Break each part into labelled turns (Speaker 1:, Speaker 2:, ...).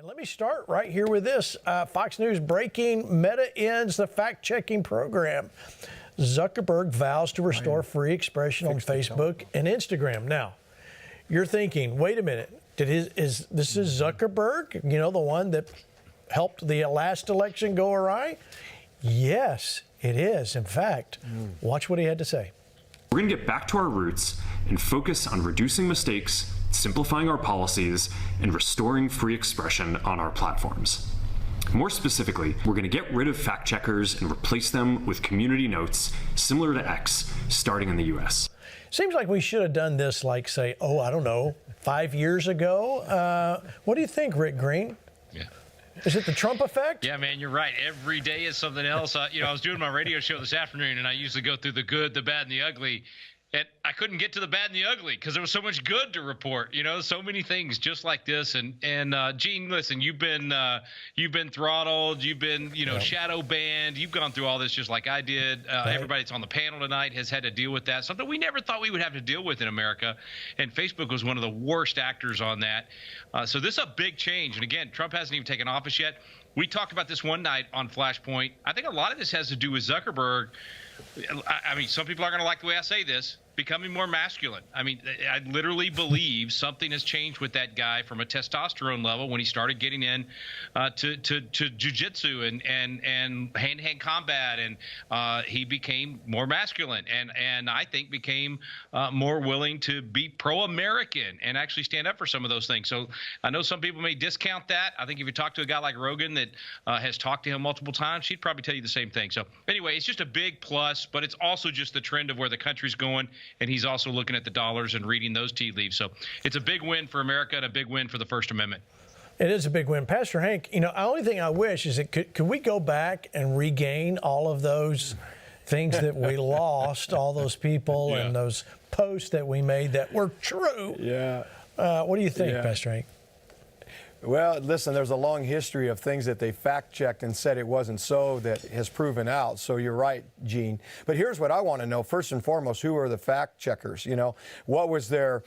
Speaker 1: And let me start right here with this. Fox News breaking: Meta ends the fact-checking program. Zuckerberg vows to restore free expression on Facebook and Instagram. Now, you're thinking, wait a minute, this is Zuckerberg, the one that helped the last election go awry? Yes, it is. In fact, watch what he had to say.
Speaker 2: We're going to get back to our roots and focus on reducing mistakes, simplifying our policies, and restoring free expression on our platforms. More specifically, we're going to get rid of fact checkers and replace them with community notes similar to X, starting in the US.
Speaker 1: Seems like we should have done this, like, say, 5 years ago. What do you think, Rick Green?
Speaker 3: Yeah.
Speaker 1: Is it the Trump effect?
Speaker 3: Yeah, man, you're right. Every day is something else. I was doing my radio show this afternoon, and I usually go through the good, the bad, and the ugly. And I couldn't get to the bad and the ugly because there was so much good to report. So many things just like this. And Gene, listen, you've been throttled, you've been shadow banned, you've gone through all this just like I did. Everybody that's on the panel tonight has had to deal with that. Something we never thought we would have to deal with in America. And Facebook was one of the worst actors on that. So this is a big change. And again, Trump hasn't even taken office yet. We talked about this one night on Flashpoint. I think a lot of this has to do with Zuckerberg. I mean, some people aren't going to like the way I say this, becoming more masculine. I mean, I literally believe something has changed with that guy from a testosterone level when he started getting in to jiu-jitsu and hand-to-hand combat, and he became more masculine and I think became more willing to be pro-American and actually stand up for some of those things. So I know some people may discount that. I think if you talk to a guy like Rogan that has talked to him multiple times, he'd probably tell you the same thing. So anyway, it's just a big plus, but it's also just the trend of where the country's going. And he's also looking at the dollars and reading those tea leaves. So it's a big win for America and a big win for the First Amendment.
Speaker 1: It is a big win. Pastor Hank, the only thing I wish is that could we go back and regain all of those things that we lost, all those people and those posts that we made that were true?
Speaker 4: Yeah.
Speaker 1: What do you think, Pastor Hank?
Speaker 4: Well, listen, there's a long history of things that they fact-checked and said it wasn't so that has proven out. So you're right, Gene. But here's what I want to know. First and foremost, who are the fact-checkers? What was their,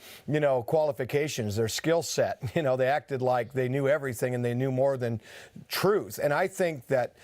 Speaker 4: qualifications, their skill set? They acted like they knew everything and they knew more than truth. And I think that,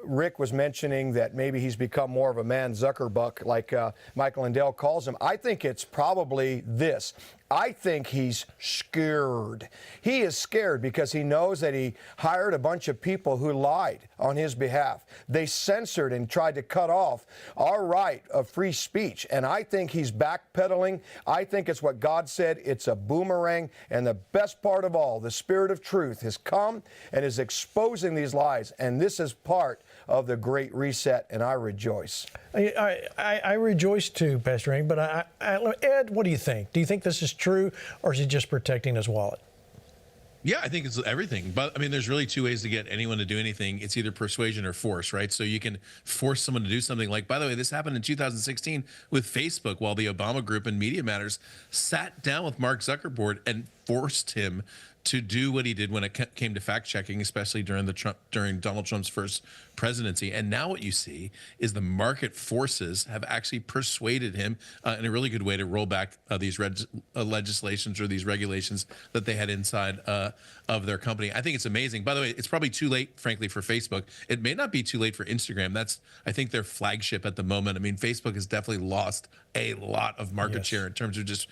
Speaker 4: Rick was mentioning that maybe he's become more of a man Zuckerbuck, like Michael Lindell calls him. I think it's probably this. I think he's scared. He is scared because he knows that he hired a bunch of people who lied on his behalf. They censored and tried to cut off our right of free speech. And I think he's backpedaling. I think it's what God said. It's a boomerang. And the best part of all, the Spirit of truth has come and is exposing these lies. And this is part of the Great Reset, and I rejoice.
Speaker 1: I rejoice too, Pastor Hank, but Ed, what do you think? Do you think this is true, or is he just protecting his wallet?
Speaker 5: Yeah, I think it's everything. But I mean, there's really two ways to get anyone to do anything. It's either persuasion or force, right? So you can force someone to do something. Like, by the way, this happened in 2016 with Facebook while the Obama Group and Media Matters sat down with Mark Zuckerberg and forced him to do what he did when it came to fact checking, especially during Donald Trump's first presidency. And now what you see is the market forces have actually persuaded him in a really good way to roll back these legislations or these regulations that they had inside of their company. I think it's amazing. By the way, it's probably too late, frankly, for Facebook. It may not be too late for Instagram. That's, I think, their flagship at the moment. I mean, Facebook has definitely lost a lot of market share in terms of just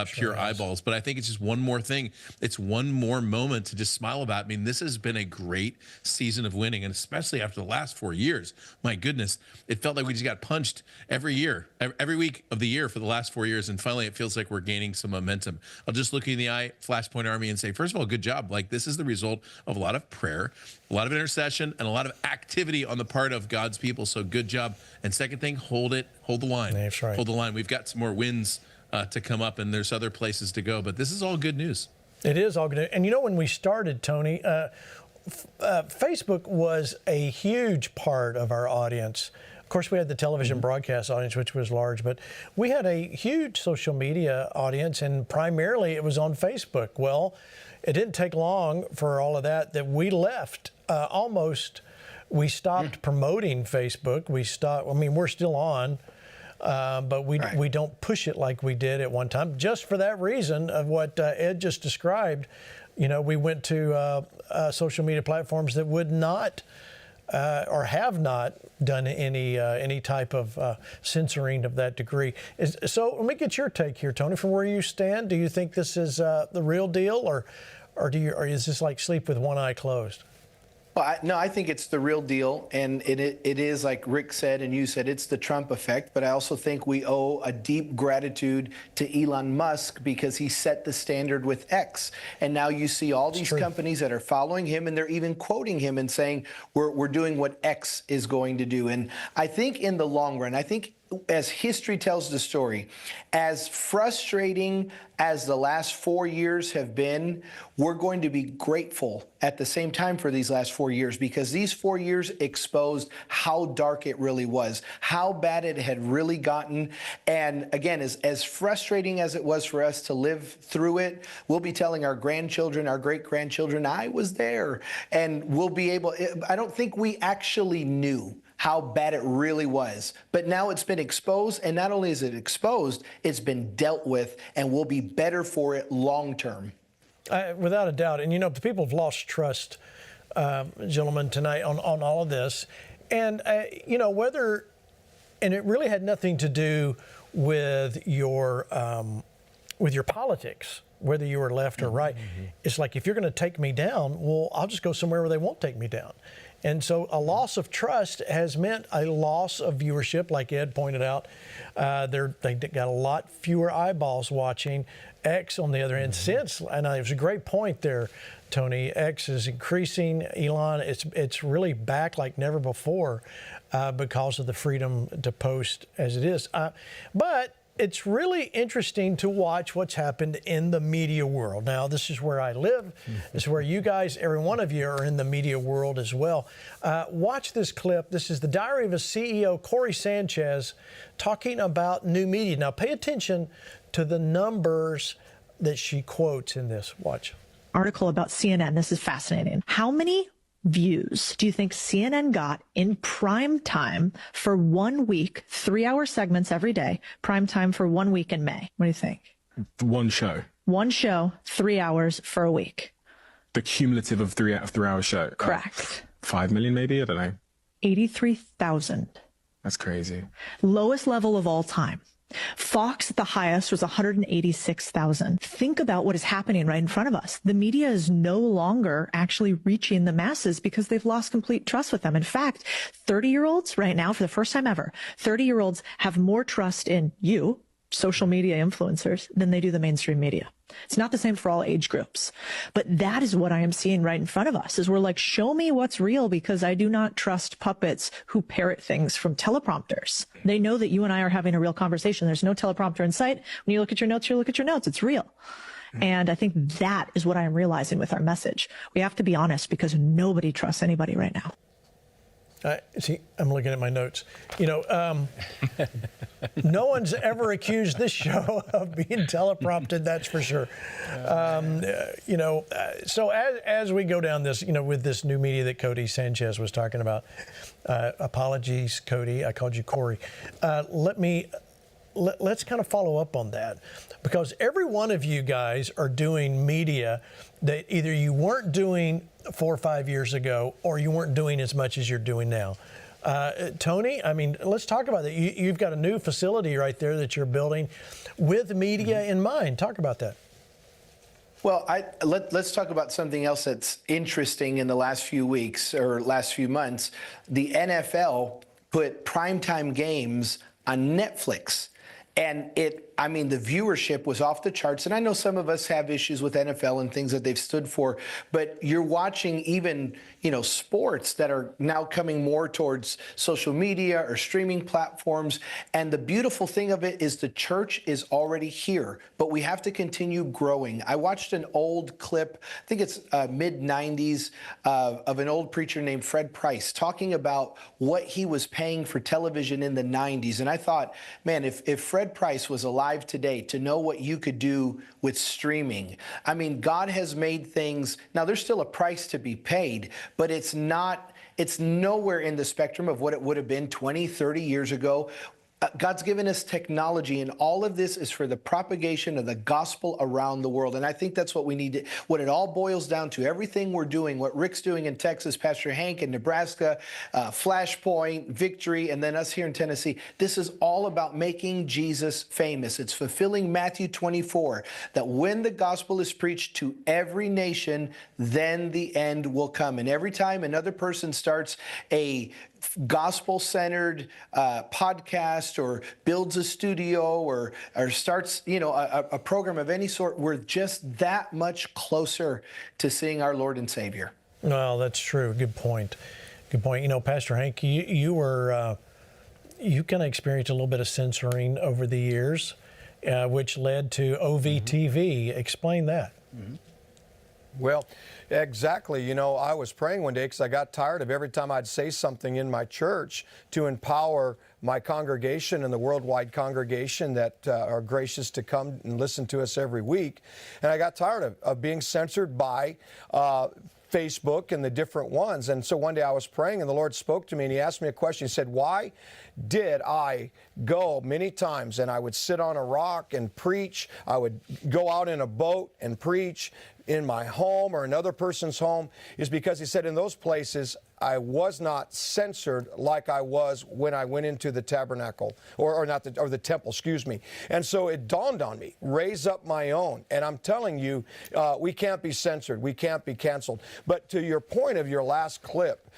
Speaker 5: pure eyeballs. But I think it's just one more thing. It's one more moment to just smile about. I mean, this has been a great season of winning, and especially after the last 4 years. My goodness, it felt like we just got punched every year, every week of the year for the last 4 years, and finally it feels like we're gaining some momentum. I'll just look you in the eye, Flashpoint Army, and say, first of all, good job. Like, this is the result of a lot of prayer, a lot of intercession, and a lot of activity on the part of God's people. So good job. And second thing, hold the line. That's right. Hold the line. We've got some more wins to come up, and there's other places to go. But this is all good news.
Speaker 1: It is all good. And when we started, Tony, Facebook was a huge part of our audience. Of course, we had the television broadcast audience, which was large, but we had a huge social media audience, and primarily it was on Facebook. Well, it didn't take long for all of that we left almost. We stopped promoting Facebook. We stopped. I mean, we're still on. But we don't push it like we did at one time, just for that reason of what Ed just described. You know, we went to social media platforms that would not or have not done any type of censoring of that degree. So let me get your take here, Tony, from where you stand. Do you think this is the real deal, or is this like sleep with one eye closed?
Speaker 6: Well, no, I think it's the real deal, and it is, like Rick said and you said, it's the Trump effect, but I also think we owe a deep gratitude to Elon Musk because he set the standard with X, and now you see all these companies that are following him, and they're even quoting him and saying, we're doing what X is going to do. And I think in the long run, I think as history tells the story, as frustrating as the last 4 years have been, we're going to be grateful at the same time for these last 4 years, because these 4 years exposed how dark it really was, how bad it had really gotten. And again, as frustrating as it was for us to live through it, we'll be telling our grandchildren, our great-grandchildren, I was there. And we'll be able, I don't think we actually knew how bad it really was. But now it's been exposed, and not only is it exposed, it's been dealt with, and we'll be better for it long term.
Speaker 1: Without a doubt. And, you know, the people have lost trust, gentlemen, tonight on all of this. And, you know, and it really had nothing to do with your politics, whether you were left or right. It's like, if you're going to take me down, well, I'll just go somewhere where they won't take me down. And so a loss of trust has meant a loss of viewership, like Ed pointed out. They got a lot fewer eyeballs watching. X, on the other end, since, and it was a great point there, Tony, X is increasing. Elon, it's really back like never before because of the freedom to post as it is. But it's really interesting to watch what's happened in the media world. Now, this is where I live. This is where you guys, every one of you, are in the media world as well. Watch this clip. This is the diary of a CEO, Corey Sanchez, talking about new media. Now, pay attention to the numbers that she quotes in this. Watch.
Speaker 7: Article about CNN. This is fascinating. How many views do you think CNN got in prime time for 1 week, 3-hour segments every day, prime time for 1 week in May? What do you think?
Speaker 8: One show.
Speaker 7: One show, 3 hours for a week.
Speaker 8: The cumulative of 3-hour show.
Speaker 7: Correct.
Speaker 8: 5 million maybe? I don't know.
Speaker 7: 83,000.
Speaker 8: That's crazy.
Speaker 7: Lowest level of all time. Fox at the highest was 186,000. Think about what is happening right in front of us. The media is no longer actually reaching the masses because they've lost complete trust with them. In fact, 30-year-olds right now, for the first time ever, 30-year-olds have more trust in you, social media influencers, than they do the mainstream media. It's not the same for all age groups. But that is what I am seeing right in front of us, is we're like, show me what's real, because I do not trust puppets who parrot things from teleprompters. They know that you and I are having a real conversation. There's no teleprompter in sight. When you look at your notes, you look at your notes. It's real. And I think that is what I am realizing with our message. We have to be honest, because nobody trusts anybody right now.
Speaker 1: See, I'm looking at my notes. You know, no one's ever accused this show of being teleprompted, that's for sure. You know, so as we go down this, you know, with this new media that Cody Sanchez was talking about, apologies, Cody, I called you Corey. Let's kind of follow up on that, because every one of you guys are doing media that either you weren't doing 4 or 5 years ago, or you weren't doing as much as you're doing now. Tony, I mean, let's talk about that. You've got a new facility right there that you're building with media in mind. Talk about that.
Speaker 6: Well, let's talk about something else that's interesting in the last few weeks or last few months. The NFL put primetime games on Netflix. And the viewership was off the charts. And I know some of us have issues with NFL and things that they've stood for, but you're watching even, you know, sports that are now coming more towards social media or streaming platforms. And the beautiful thing of it is the church is already here, but we have to continue growing. I watched an old clip, I think it's mid-90s, of an old preacher named Fred Price talking about what he was paying for television in the 90s. And I thought, man, if Fred Price was alive today, to know what you could do with streaming. I mean, God has made things, now there's still a price to be paid, but it's nowhere in the spectrum of what it would have been 20, 30 years ago. God's given us technology, and all of this is for the propagation of the gospel around the world. And I think that's what we need to, what it all boils down to. Everything we're doing, what Rick's doing in Texas, Pastor Hank in Nebraska, Flashpoint, Victory, and then us here in Tennessee, this is all about making Jesus famous. It's fulfilling Matthew 24, that when the gospel is preached to every nation, then the end will come. And every time another person starts a gospel-centered podcast or builds a studio or starts, a program of any sort, we're just that much closer to seeing our Lord and Savior.
Speaker 1: Well, that's true. Good point. Good point. Pastor Hank, you kind of experienced a little bit of censoring over the years, which led to OVTV. Explain that.
Speaker 4: Mm-hmm. Well, exactly. I was praying one day because I got tired of every time I'd say something in my church to empower my congregation and the worldwide congregation that are gracious to come and listen to us every week. And I got tired of being censored by Facebook and the different ones. And so one day I was praying and the Lord spoke to me and he asked me a question. He said, why did I go many times and I would sit on a rock and preach? I would go out in a boat and preach in my home or another person's home? Is because he said in those places I was not censored like I was when I went into the tabernacle or the temple, excuse me. And so it dawned on me, raise up my own. And I'm telling you, we can't be censored. We can't be canceled. But to your point of your last clip,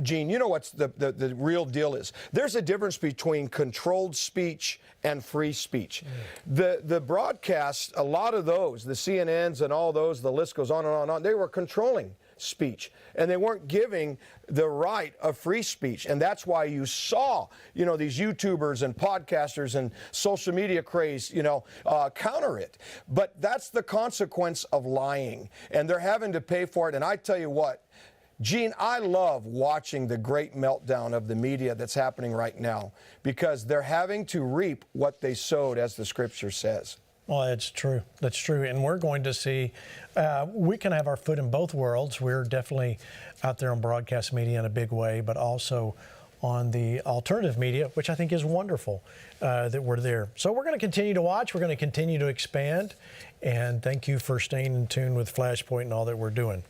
Speaker 4: Gene, you know what's the real deal is? There's a difference between controlled speech and free speech. The broadcasts, a lot of those, the CNNs and all those, the list goes on and on and on, they were controlling speech, and they weren't giving the right of free speech. And that's why you saw, these YouTubers and podcasters and social media craze, counter it. But that's the consequence of lying, and they're having to pay for it. And I tell you what, Gene, I love watching the great meltdown of the media that's happening right now because they're having to reap what they sowed, as the scripture says.
Speaker 1: Well, that's true. That's true. And we're going to see, we can have our foot in both worlds. We're definitely out there on broadcast media in a big way, but also on the alternative media, which I think is wonderful that we're there. So we're going to continue to watch. We're going to continue to expand. And thank you for staying in tune with Flashpoint and all that we're doing.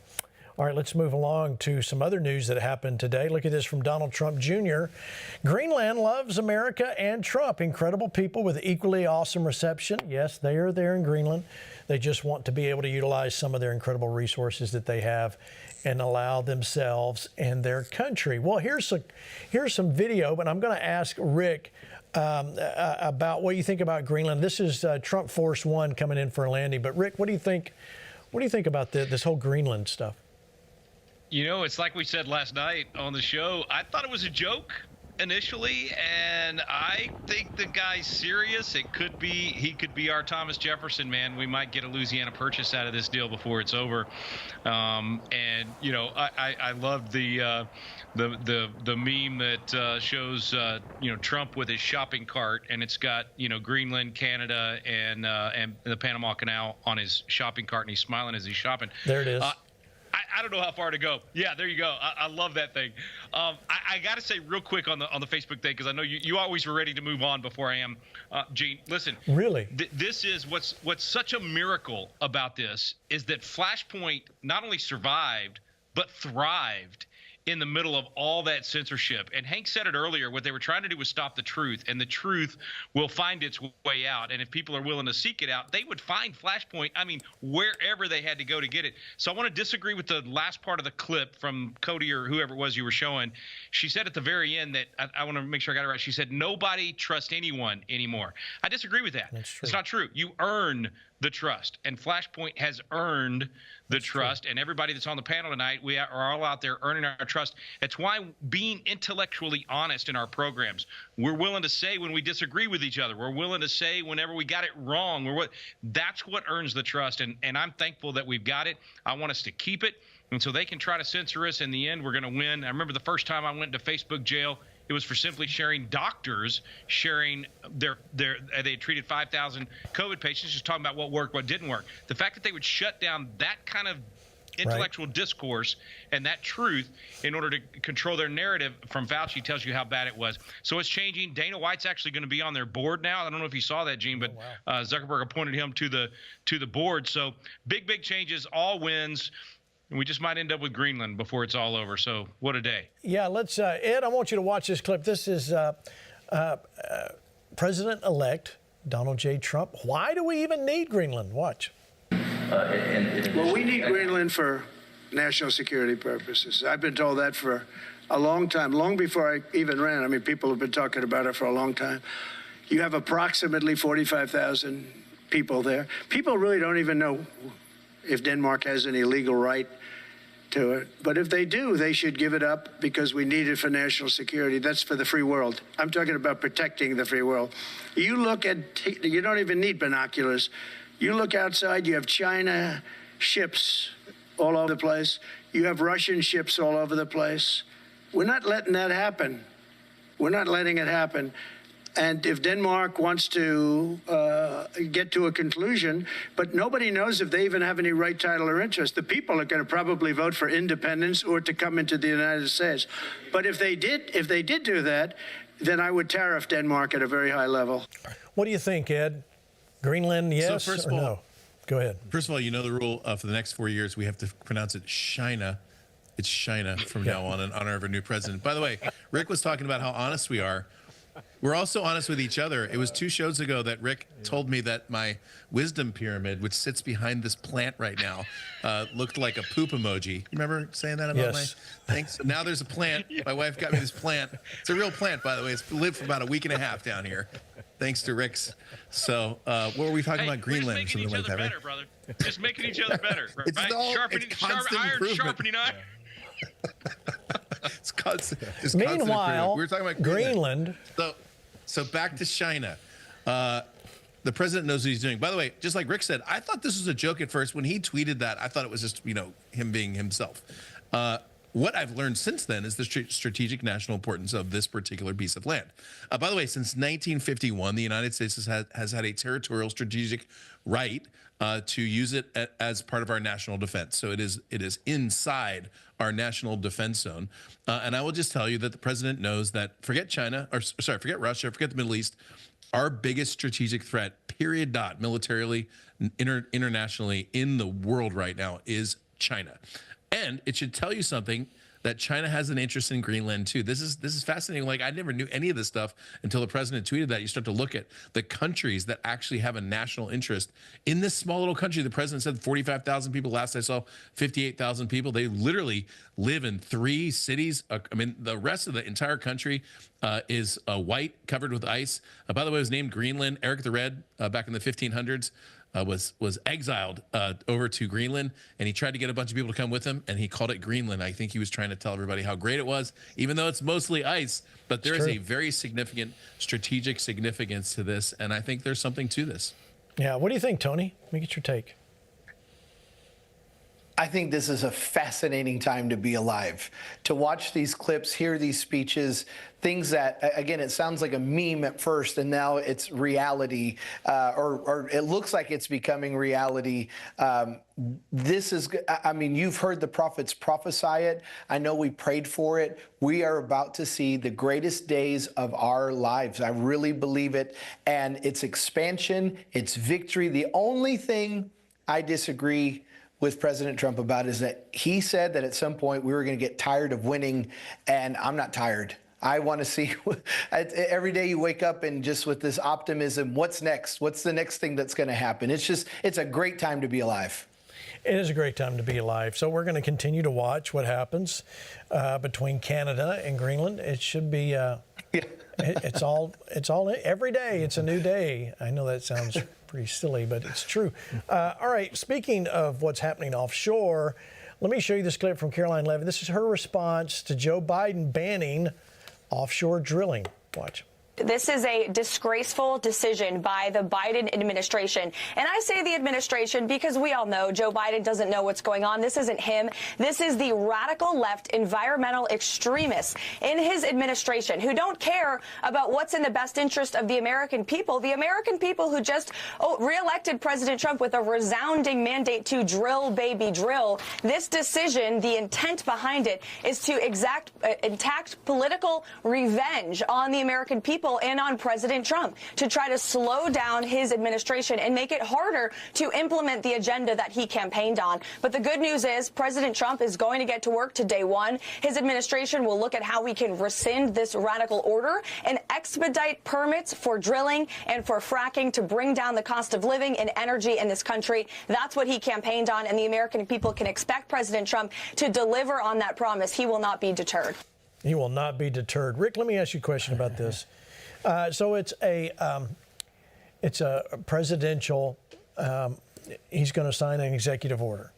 Speaker 1: All right, let's move along to some other news that happened today. Look at this from Donald Trump Jr. Greenland loves America and Trump. Incredible people with equally awesome reception. Yes, they are there in Greenland. They just want to be able to utilize some of their incredible resources that they have and allow themselves and their country. Well, here's some video, but I'm going to ask Rick about what you think about Greenland. This is Trump Force One coming in for a landing. But Rick, what do you think? What do you think about this whole Greenland stuff?
Speaker 3: It's like we said last night on the show. I thought it was a joke initially, and I think the guy's serious. He could be our Thomas Jefferson, man. We might get a Louisiana Purchase out of this deal before it's over. I love the meme that shows Trump with his shopping cart, and it's got Greenland, Canada, and the Panama Canal on his shopping cart, and he's smiling as he's shopping.
Speaker 1: There it is.
Speaker 3: I don't know how far to go. Yeah, there you go. I love that thing. I got to say real quick on the Facebook thing, because I know you always were ready to move on before I am. Gene, listen.
Speaker 1: Really?
Speaker 3: This is what's such a miracle about this is that Flashpoint not only survived but thrived in the middle of all that censorship. And Hank said it earlier, what they were trying to do was stop the truth, and the truth will find its way out. And if people are willing to seek it out, they would find Flashpoint, wherever they had to go to get it. So I want to disagree with the last part of the clip from Cody or whoever it was you were showing. She said at the very end that, I want to make sure I got it right, she said, nobody trusts anyone anymore. I disagree with that.
Speaker 1: That's true.
Speaker 3: It's not true. You earn the trust, and Flashpoint has earned the trust. And everybody that's on the panel tonight, we are all out there earning our trust. That's why being intellectually honest in our programs, we're willing to say when we disagree with each other, we're willing to say whenever we got it wrong, that's what earns the trust. And I'm thankful that we've got it. I want us to keep it, and so they can try to censor us. In the end, we're going to win. I remember the first time I went to Facebook jail, it was for simply doctors sharing they had treated 5,000 COVID patients, just talking about what worked, what didn't work. The fact that they would shut down that kind of intellectual discourse and that truth in order to control their narrative from Fauci tells you how bad it was. So it's changing. Dana White's actually going to be on their board now. I don't know if you saw that, Gene, but Zuckerberg appointed him to the board. So big changes, all wins. And we just might end up with Greenland before it's all over. So what a day.
Speaker 1: Yeah, let's, Ed, I want you to watch this clip. This is President-elect Donald J. Trump. Why do we even need Greenland? Watch.
Speaker 9: Well, we need Greenland for national security purposes. I've been told that for a long time, long before I even ran. I mean, people have been talking about it for a long time. You have approximately 45,000 people there. People really don't even know if Denmark has any legal right to it. But if they do, they should give it up because we need it for national security. That's for the free world. I'm talking about protecting the free world. You look at, you don't even need binoculars. You look outside, you have China ships all over the place. You have Russian ships all over the place. We're not letting that happen. We're not letting it happen. And if Denmark wants to get to a conclusion, but nobody knows if they even have any right, title, or interest. The people are going to probably vote for independence or to come into the United States. But if they did do that, then I would tariff Denmark at a very high level.
Speaker 1: What do you think, Ed? Greenland, yes
Speaker 5: So first
Speaker 1: or
Speaker 5: of all,
Speaker 1: no? Go ahead.
Speaker 5: First of all, you know the rule for the next 4 years, we have to pronounce it China. It's China from now on in honor of our new president. By the way, Rick was talking about how honest we are. We're also honest with each other. It was 2 shows ago that Rick told me that my wisdom pyramid, which sits behind this plant right now, looked like a poop emoji. You remember saying that about
Speaker 1: Yes.
Speaker 5: my thing? So now there's a plant. My wife got me this plant. It's a real plant, by the way. It's lived for about a week and a half down here, thanks to Rick's. So what were we talking about? Greenland or something like that, right?
Speaker 3: Better, brother. Just making each other better.
Speaker 5: It's
Speaker 3: right?
Speaker 5: all-
Speaker 3: Sharpening,
Speaker 5: it's constant
Speaker 3: iron
Speaker 5: improvement.
Speaker 3: sharpening iron.
Speaker 5: It's constant. Just constant
Speaker 1: Meanwhile,
Speaker 5: improvement. We were talking about
Speaker 1: Greenland.
Speaker 5: So back to China. The president knows what he's doing. By the way, just like Rick said, I thought this was a joke at first. When he tweeted that, I thought it was just, him being himself. What I've learned since then is the strategic national importance of this particular piece of land. By the way, since 1951, the United States has had a territorial strategic right to use it as part of our national defense. So it is inside our national defense zone. And I will just tell you that the president knows that forget Russia, forget the Middle East. Our biggest strategic threat, period, militarily, internationally, in the world right now is China. And it should tell you something that China has an interest in Greenland too. This is fascinating. Like, I never knew any of this stuff until the president tweeted that. You start to look at the countries that actually have a national interest in this small little country. The president said 45,000 people. Last I saw, 58,000 people. They literally live in 3 cities. I mean, the rest of the entire country is white, covered with ice. By the way, it was named Greenland. Eric the Red, back in the 1500s. Was exiled over to Greenland, and he tried to get a bunch of people to come with him, and he called it Greenland. I think he was trying to tell everybody how great it was, even though it's mostly ice. But there is a very significant strategic significance to this, and I think there's something to this.
Speaker 1: Yeah. What do you think, Tony? Let me get your take.
Speaker 6: I think this is a fascinating time to be alive, to watch these clips, hear these speeches, things that, again, it sounds like a meme at first, and now it's reality, or it looks like it's becoming reality. This is, I mean, you've heard the prophets prophesy it. I know we prayed for it. We are about to see the greatest days of our lives. I really believe it. And it's expansion, it's victory. The only thing I disagree with President Trump about is that he said that at some point we were going to get tired of winning, and I'm not tired. I want to see every day you wake up and just with this optimism, what's next? What's the next thing that's going to happen? It's a great time to be alive.
Speaker 1: It is a great time to be alive. So we're going to continue to watch what happens between Canada and Greenland. It should be, it's all every day. It's a new day. I know that sounds pretty silly, but it's true. All right, speaking of what's happening offshore, let me show you this clip from Caroline Levy. This is her response to Joe Biden banning offshore drilling. Watch.
Speaker 10: This is a disgraceful decision by the Biden administration. And I say the administration because we all know Joe Biden doesn't know what's going on. This isn't him. This is the radical left environmental extremists in his administration who don't care about what's in the best interest of the American people who just reelected President Trump with a resounding mandate to drill, baby, drill. This decision, the intent behind it is to exact political revenge on the American people and on President Trump to try to slow down his administration and make it harder to implement the agenda that he campaigned on. But the good news is President Trump is going to get to work to day one. His administration will look at how we can rescind this radical order and expedite permits for drilling and for fracking to bring down the cost of living and energy in this country. That's what he campaigned on, and the American people can expect President Trump to deliver on that promise. He will not be deterred.
Speaker 1: He will not be deterred. Rick, let me ask you a question about this. So it's a presidential. He's going to sign an executive order.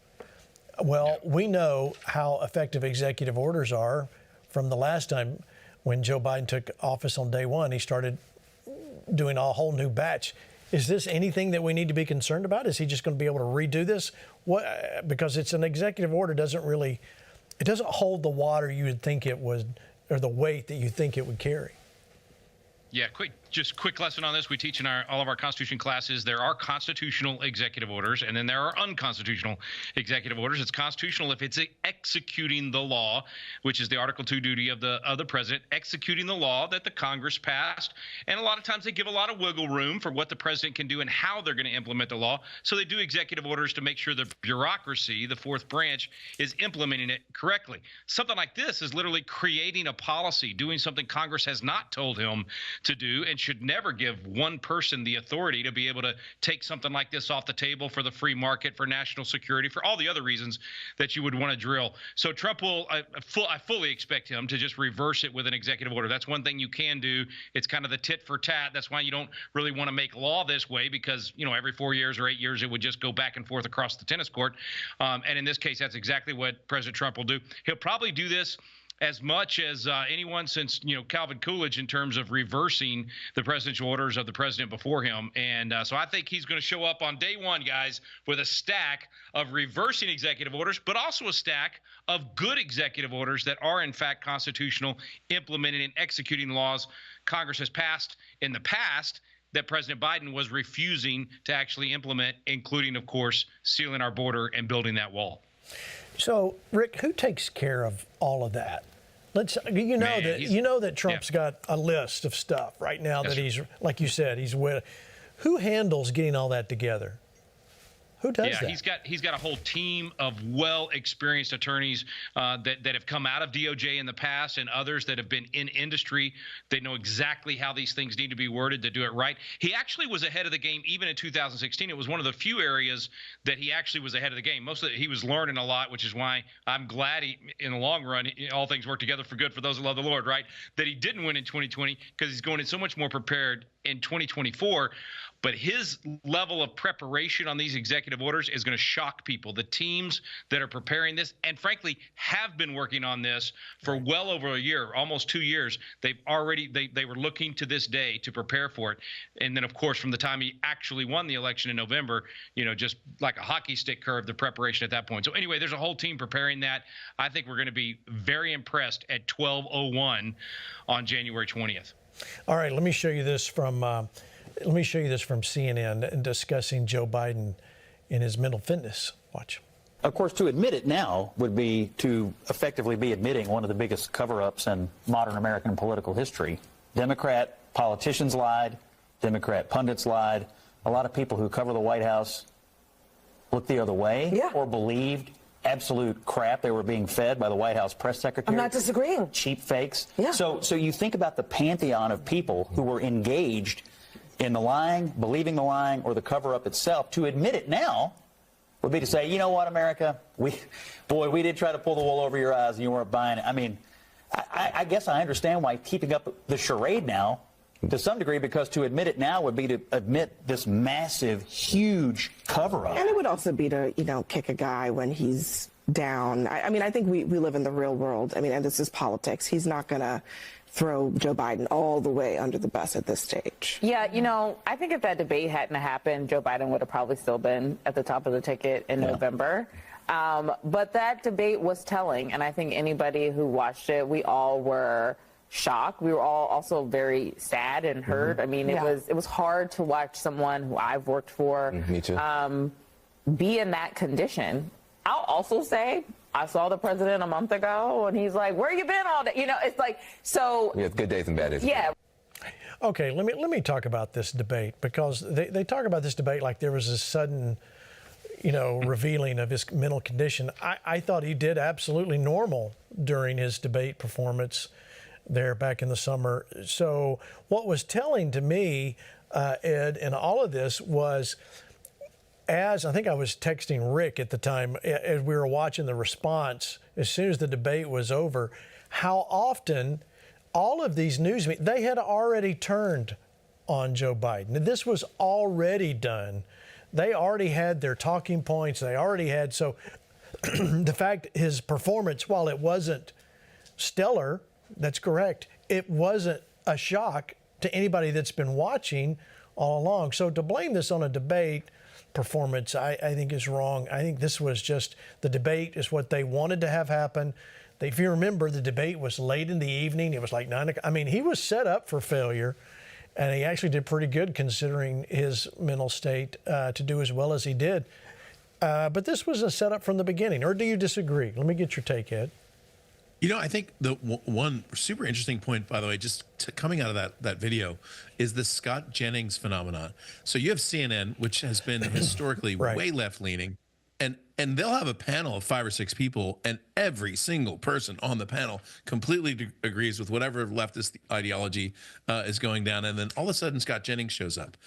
Speaker 1: Well, we know how effective executive orders are from the last time when Joe Biden took office on day one. He started doing a whole new batch. Is this anything that we need to be concerned about? Is he just going to be able to redo this? What? Because it's an executive order, doesn't hold the water you would think it would, or the weight that you think it would carry.
Speaker 3: Yeah, quick lesson on this. We teach in all of our Constitution classes. There are constitutional executive orders, and then there are unconstitutional executive orders. It's constitutional if it's executing the law, which is the Article 2 duty of the president, executing the law that the Congress passed. And a lot of times they give a lot of wiggle room for what the president can do and how they're going to implement the law. So they do executive orders to make sure the bureaucracy, the fourth branch, is implementing it correctly. Something like this is literally creating a policy, doing something Congress has not told him to do, and should never give one person the authority to be able to take something like this off the table for the free market, for national security, for all the other reasons that you would want to drill. So Trump will, I fully expect him to just reverse it with an executive order. That's one thing you can do. It's kind of the tit for tat. That's why you don't really want to make law this way, because, every 4 years or 8 years, it would just go back and forth across the tennis court. And in this case, that's exactly what President Trump will do. He'll probably do this as much as anyone since, Calvin Coolidge, in terms of reversing the presidential orders of the president before him. And so I think he's going to show up on day one, guys, with a stack of reversing executive orders, but also a stack of good executive orders that are, in fact, constitutional, implementing and executing laws Congress has passed in the past that President Biden was refusing to actually implement, including, of course, sealing our border and building that wall.
Speaker 1: So, Rick, who takes care of all of that? That Trump's got a list of stuff right now that he's, like you said, he's with. Who handles getting all that together? Who does that? He's got a whole team of well-experienced attorneys that have come out of DOJ in the past, and others that have been in industry. They know exactly how these things need to be worded to do it right. He actually was ahead of the game even in 2016. It was one of the few areas that he actually was ahead of the game. Most of it, he was learning a lot, which is why I'm glad in the long run, all things work together for good for those who love the Lord, right? That he didn't win in 2020 because he's going in so much more prepared in 2024. But his level of preparation on these executive orders is going to shock people. The teams that are preparing this, and frankly have been working on this for well over a year, almost 2 years, they were looking to this day to prepare for it. And then, of course, from the time he actually won the election in November, just like a hockey stick curve, the preparation at that point. So anyway, there's a whole team preparing that. I think we're going to be very impressed at 12:01 on January 20th. All right, let me show you this from CNN and discussing Joe Biden and his mental fitness. Watch.
Speaker 11: Of course, to admit it now would be to effectively be admitting one of the biggest cover-ups in modern American political history. Democrat politicians lied. Democrat pundits lied. A lot of people who cover the White House looked the other way or believed absolute crap they were being fed by the White House press secretary.
Speaker 12: I'm not disagreeing.
Speaker 11: Cheap fakes.
Speaker 12: Yeah.
Speaker 11: So you think about the pantheon of people who were engaged in the lying, believing the lying, or the cover-up itself. To admit it now would be to say, you know what, America, we did try to pull the wool over your eyes and you weren't buying it. I mean, I guess I understand why keeping up the charade now to some degree, because to admit it now would be to admit this massive, huge cover-up.
Speaker 12: And it would also be to, kick a guy when he's down. I mean, I think we live in the real world. I mean, and this is politics. He's not going to throw Joe Biden all the way under the bus at this stage.
Speaker 13: Yeah, you know, I think if that debate hadn't happened, Joe Biden would have probably still been at the top of the ticket in November. But that debate was telling, and I think anybody who watched it, we all were shocked. We were all also very sad and hurt. I mean, it was hard to watch someone who I've worked for
Speaker 14: Me too.
Speaker 13: Be in that condition. I'll also say, I saw the president a month ago, and he's like, "Where you been all day?" You know, it's like, so.
Speaker 14: We have good days and bad days.
Speaker 13: Yeah.
Speaker 1: Okay, let me talk about this debate, because they talk about this debate like there was a sudden, revealing of his mental condition. I thought he did absolutely normal during his debate performance there back in the summer. So what was telling to me, Ed, in all of this was, as I think I was texting Rick at the time, as we were watching the response, as soon as the debate was over, how often all of these news media, they had already turned on Joe Biden. This was already done. They already had their talking points. They already had, so the fact his performance, while it wasn't stellar, that's correct, it wasn't a shock to anybody that's been watching all along. So to blame this on a debate performance, I think is wrong. I think this was just, the debate is what they wanted to have happen. If you remember, the debate was late in the evening. It was like 9 o'clock. I mean, he was set up for failure, and he actually did pretty good considering his mental state to do as well as he did. But this was a setup from the beginning. Or do you disagree? Let me get your take, Ed.
Speaker 5: You know, I think the one super interesting point, by the way, just coming out of that video, is the Scott Jennings phenomenon. So you have CNN, which has been historically way left-leaning, and they'll have a panel of 5 or 6 people, and every single person on the panel completely agrees with whatever leftist ideology is going down. And then all of a sudden, Scott Jennings shows up,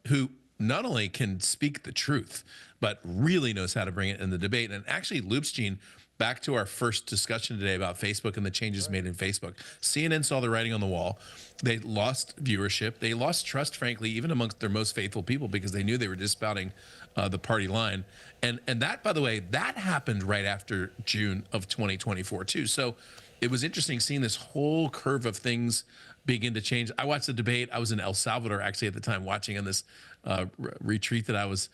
Speaker 5: who not only can speak the truth, but really knows how to bring it in the debate, and actually loops, Gene, back to our first discussion today about Facebook and the changes made in Facebook. CNN saw the writing on the wall. They lost viewership. They lost trust, frankly, even amongst their most faithful people, because they knew they were disparaging the party line. And that, by the way, that happened right after June of 2024, too. So it was interesting seeing this whole curve of things begin to change. I watched the debate. I was in El Salvador, actually, at the time, watching on this retreat that I was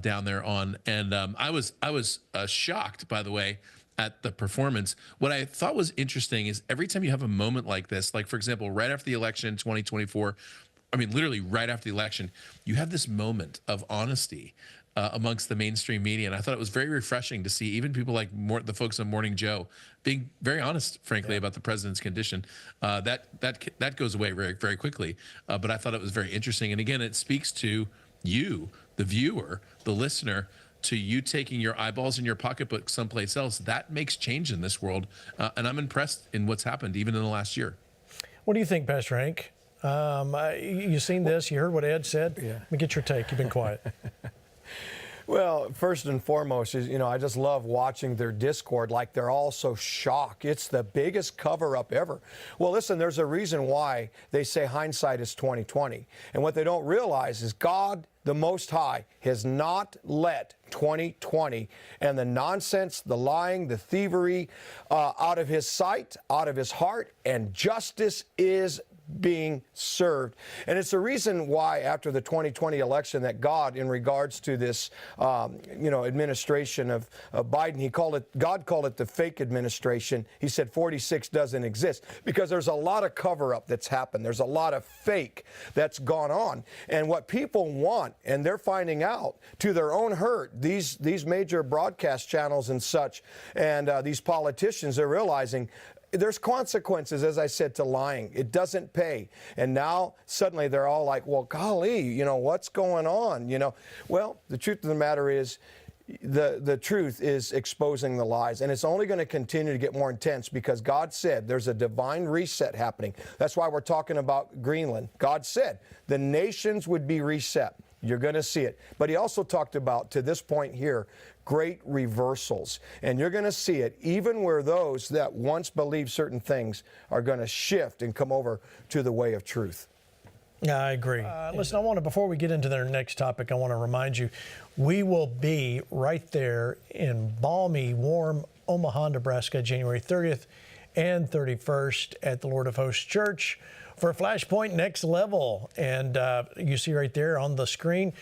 Speaker 5: down there on. And I was shocked, by the way, at the performance. What I thought was interesting is every time you have a moment like this, like, for example, right after the election in 2024, I mean, literally right after the election, you have this moment of honesty amongst the mainstream media. And I thought it was very refreshing to see even people like the folks on Morning Joe being very honest, frankly, about the president's condition. That goes away very, very quickly. But I thought it was very interesting. And again, it speaks to you, the viewer, the listener, to you taking your eyeballs in your pocketbook someplace else. That makes change in this world. And I'm impressed in what's happened, even in the last year.
Speaker 1: What do you think, Pastor Hank? You seen this? You heard what Ed said?
Speaker 4: Yeah.
Speaker 1: Let me get your take. You've been quiet.
Speaker 4: Well, first and foremost is, I just love watching their discord, like they're all so shocked. It's the biggest cover-up ever. Well, listen, there's a reason why they say hindsight is 20/20. And what they don't realize is God, the Most High, has not let 2020 and the nonsense, the lying, the thievery out of his sight, out of his heart, and justice is being served. And it's the reason why after the 2020 election that God, in regards to this, administration of Biden, God called it the fake administration. He said 46 doesn't exist because there's a lot of cover-up that's happened. There's a lot of fake that's gone on. And what people want, and they're finding out to their own hurt, these major broadcast channels and such, and these politicians, they're realizing there's consequences, as I said, to lying. It doesn't pay. And now suddenly they're all like, well, golly, what's going on? Well, the truth of the matter is the truth is exposing the lies. And it's only going to continue to get more intense because God said there's a divine reset happening. That's why we're talking about Greenland. God said the nations would be reset. You're going to see it. But he also talked about, to this point here, great reversals. And you're going to see it even where those that once believed certain things are going to shift and come over to the way of truth.
Speaker 1: Yeah, I agree. Listen, before we get into their next topic, I want to remind you, we will be right there in balmy, warm Omaha, Nebraska, January 30th and 31st at the Lord of Hosts Church for Flashpoint Next Level. And you see right there on the screen,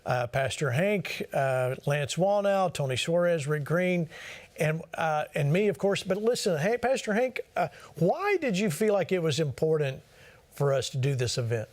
Speaker 1: Pastor Hank, Lance Wallnow, Tony Suarez, Rick Green, and me, of course. But listen, hey, Pastor Hank, why did you feel like it was important for us to do this event?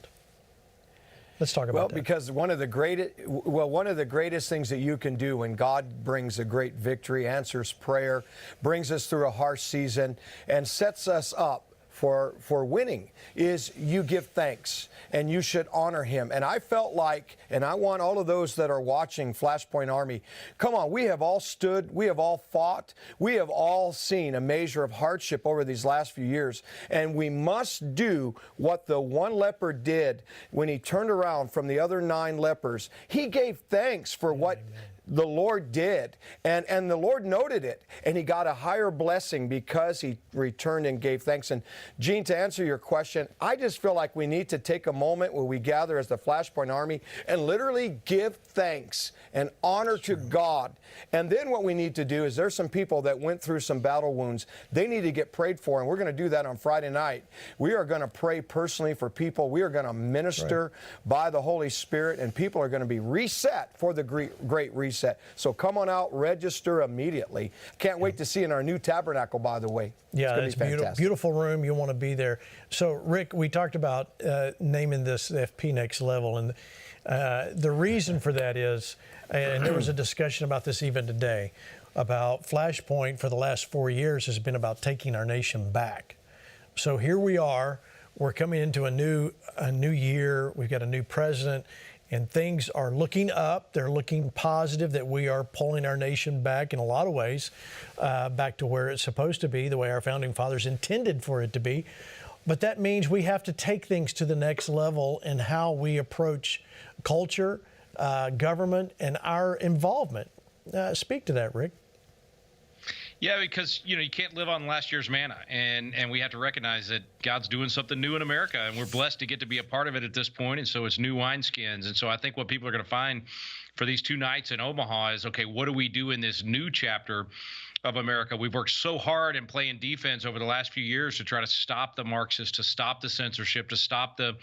Speaker 1: Let's talk about that.
Speaker 4: Well, because one of the greatest things that you can do when God brings a great victory, answers prayer, brings us through a harsh season, and sets us up for winning, is you give thanks and you should honor him. And I felt like, and I want all of those that are watching Flashpoint Army, come on, we have all stood, we have all fought, we have all seen a measure of hardship over these last few years, and we must do what the one leper did when he turned around from the other 9 lepers. He gave thanks for what the Lord did, and the Lord noted it, and he got a higher blessing because he returned and gave thanks. And Gene, to answer your question, I just feel like we need to take a moment where we gather as the Flashpoint Army and literally give thanks and honor to God. And then what we need to do is, there's some people that went through some battle wounds. They need to get prayed for, and we're going to do that on Friday night. We are going to pray personally for people. We are going to minister by the Holy Spirit, and people are going to be reset for the great reset. So come on out, register immediately. Can't wait to see you in our new tabernacle, by the way.
Speaker 1: Yeah, it's beautiful, beautiful room. You'll want to be there. So, Rick, we talked about naming this FP Next Level, and the reason for that is, and there was a discussion about this even today, about Flashpoint for the last 4 years has been about taking our nation back. So here we are. We're coming into a new year. We've got a new president, and things are looking up. They're looking positive that we are pulling our nation back in a lot of ways, back to where it's supposed to be, the way our founding fathers intended for it to be. But that means we have to take things to the next level in how we approach culture, government, and our involvement. Speak to that, Rick.
Speaker 3: Yeah, because, you can't live on last year's manna, and we have to recognize that God's doing something new in America, and we're blessed to get to be a part of it at this point, and so it's new wineskins. And so I think what people are going to find for these 2 nights in Omaha is, okay, what do we do in this new chapter of America? We've worked so hard in playing defense over the last few years to try to stop the Marxists, to stop the censorship, to stop the,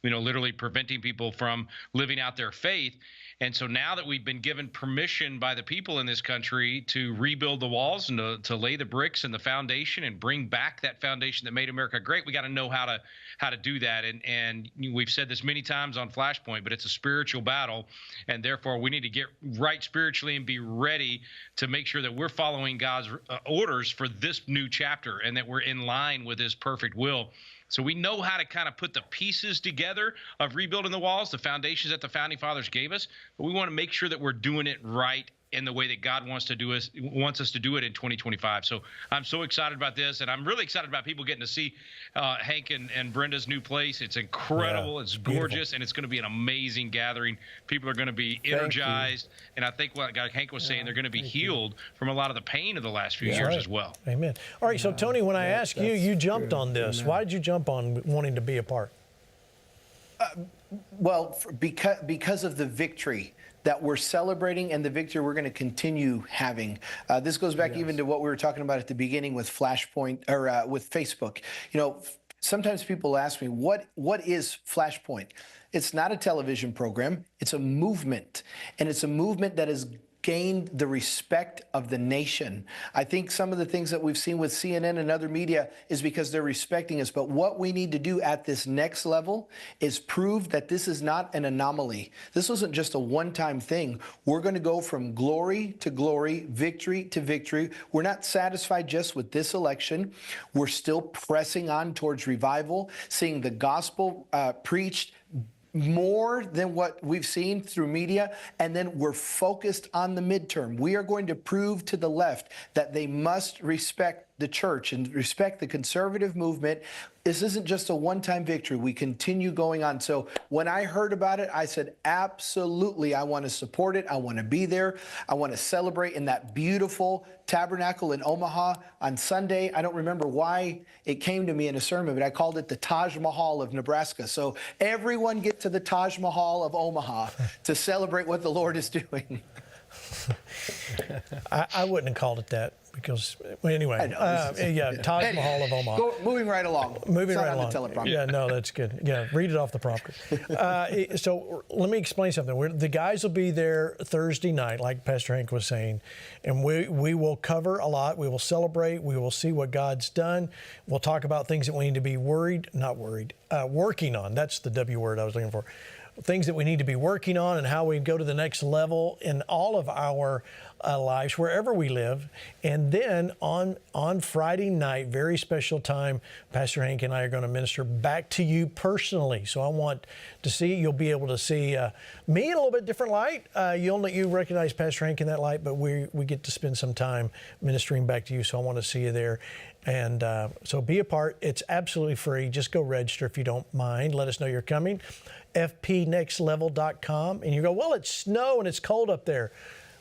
Speaker 3: literally preventing people from living out their faith. And so now that we've been given permission by the people in this country to rebuild the walls and to lay the bricks and the foundation and bring back that foundation that made America great, we got to know how to do that. And we've said this many times on Flashpoint, but it's a spiritual battle, and therefore we need to get right spiritually and be ready to make sure that we're following God's orders for this new chapter and that we're in line with his perfect will. So we know how to kind of put the pieces together of rebuilding the walls, the foundations that the founding fathers gave us, but we want to make sure that we're doing it right in the way that God wants us to do it in 2025. So I'm so excited about this, and I'm really excited about people getting to see Hank and Brenda's new place. It's incredible, it's gorgeous, beautiful. And it's going to be an amazing gathering. People are going to be energized, and I think what Hank was saying, they're going to be healed from a lot of the pain of the last few years as well.
Speaker 1: Amen. All right, so Tony, when I asked you, you jumped on this. Amen. Why did you jump on wanting to be a part?
Speaker 6: Well, because of the victory that we're celebrating and the victory we're going to continue having. This goes back even to what we were talking about at the beginning with Flashpoint, or with Facebook. Sometimes people ask me, what is Flashpoint? It's not a television program. It's a movement, and it's a movement that has gained the respect of the nation. I think some of the things that we've seen with CNN and other media is because they're respecting us. But what we need to do at this next level is prove that this is not an anomaly. This wasn't just a one-time thing. We're going to go from glory to glory, victory to victory. We're not satisfied just with this election. We're still pressing on towards revival, seeing the gospel preached more than what we've seen through media, and then we're focused on the midterm. We are going to prove to the left that they must respect the church and respect the conservative movement. This isn't just a one-time victory. We continue going on. So when I heard about it, I said, absolutely, I want to support it. I want to be there. I want to celebrate in that beautiful tabernacle in Omaha on Sunday. I don't remember why it came to me in a sermon, but I called it the Taj Mahal of Nebraska. So everyone get to the Taj Mahal of Omaha to celebrate what the Lord is doing.
Speaker 1: I wouldn't have called it that because, well, anyway, yeah, Taj Mahal of Omaha.
Speaker 6: Moving right along.
Speaker 1: Moving
Speaker 6: It's
Speaker 1: right
Speaker 6: not
Speaker 1: along.
Speaker 6: on the teleprompter.
Speaker 1: Yeah, no, that's good. Yeah, read it off the prompter. So let me explain something. The guys will be there Thursday night, like Pastor Hank was saying, and we will cover a lot. We will celebrate. We will see what God's done. We'll talk about things that we need to be working on. That's the W word I was looking for. Things that we need to be working on and how we go to the next level in all of our lives, wherever we live. And then on Friday night, very special time, Pastor Hank and I are going to minister back to you personally. So I want to see, you'll be able to see me in a little bit different light. You recognize Pastor Hank in that light, but we get to spend some time ministering back to you. So I want to see you there. And so be a part. It's absolutely free. Just go register if you don't mind. Let us know you're coming. fpnextlevel.com. And you go, well, it's snow and it's cold up there.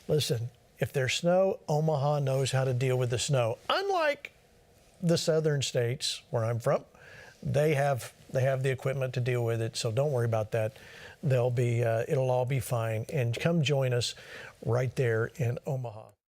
Speaker 1: Listen, if there's snow, Omaha knows how to deal with the snow. Unlike the southern states where I'm from, they have the equipment to deal with it. So don't worry about that. It'll all be fine. And come join us right there in Omaha.